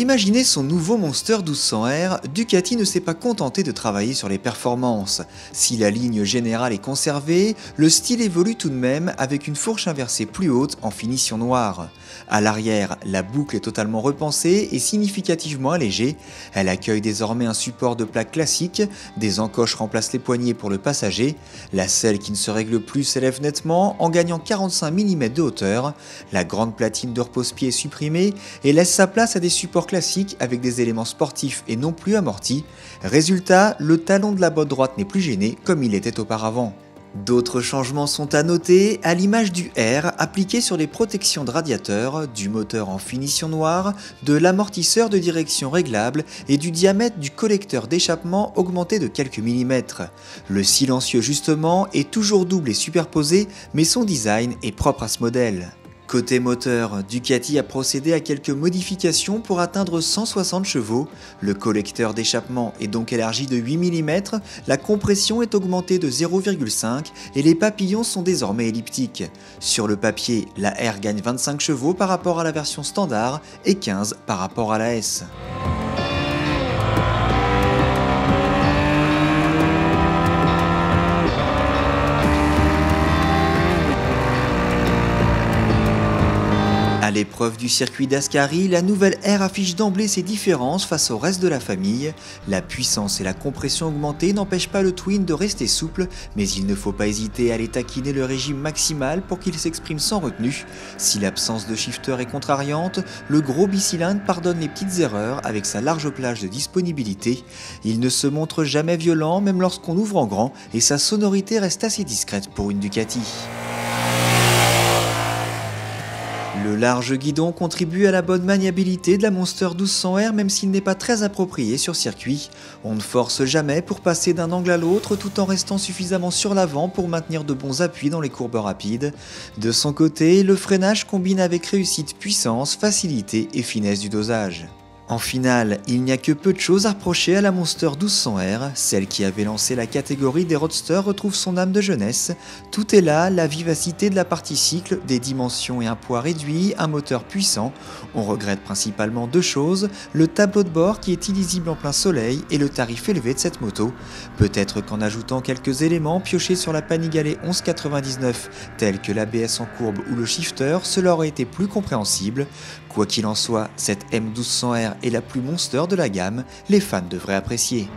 imaginer son nouveau Monster 1200R, Ducati ne s'est pas contenté de travailler sur les performances. Si la ligne générale est conservée, le style évolue tout de même avec une fourche inversée plus haute en finition noire. À l'arrière, la boucle est totalement repensée et significativement allégée. Elle accueille désormais un support de plaque classique, des encoches remplacent les poignées pour le passager, la selle qui ne se règle plus s'élève nettement en gagnant 45 mm de hauteur, la grande platine de repose-pied est supprimée et laisse sa place à des supports classiques avec des éléments sportifs et non plus amortis. Résultat, le talon de la botte droite n'est plus gêné comme il était auparavant. D'autres changements sont à noter, à l'image du R appliqué sur les protections de radiateur, du moteur en finition noire, de l'amortisseur de direction réglable et du diamètre du collecteur d'échappement augmenté de quelques millimètres. Le silencieux justement est toujours double et superposé, mais son design est propre à ce modèle. Côté moteur, Ducati a procédé à quelques modifications pour atteindre 160 chevaux. Le collecteur d'échappement est donc élargi de 8 mm, la compression est augmentée de 0,5 et les papillons sont désormais elliptiques. Sur le papier, la R gagne 25 chevaux par rapport à la version standard et 15 par rapport à la S. À l'épreuve du circuit d'Ascari, la nouvelle R affiche d'emblée ses différences face au reste de la famille. La puissance et la compression augmentée n'empêchent pas le Twin de rester souple, mais il ne faut pas hésiter à aller taquiner le régime maximal pour qu'il s'exprime sans retenue. Si l'absence de shifter est contrariante, le gros bicylindre pardonne les petites erreurs avec sa large plage de disponibilité. Il ne se montre jamais violent même lorsqu'on ouvre en grand et sa sonorité reste assez discrète pour une Ducati. Le large guidon contribue à la bonne maniabilité de la Monster 1200R même s'il n'est pas très approprié sur circuit. On ne force jamais pour passer d'un angle à l'autre tout en restant suffisamment sur l'avant pour maintenir de bons appuis dans les courbes rapides. De son côté, le freinage combine avec réussite puissance, facilité et finesse du dosage. En finale, il n'y a que peu de choses à reprocher à la Monster 1200R, celle qui avait lancé la catégorie des roadsters retrouve son âme de jeunesse. Tout est là, la vivacité de la partie cycle, des dimensions et un poids réduit, un moteur puissant. On regrette principalement deux choses, le tableau de bord qui est illisible en plein soleil et le tarif élevé de cette moto. Peut-être qu'en ajoutant quelques éléments piochés sur la Panigale 1199, tels que l'ABS en courbe ou le shifter, cela aurait été plus compréhensible. Quoi qu'il en soit, cette M1200R est la plus monster de la gamme, les fans devraient apprécier.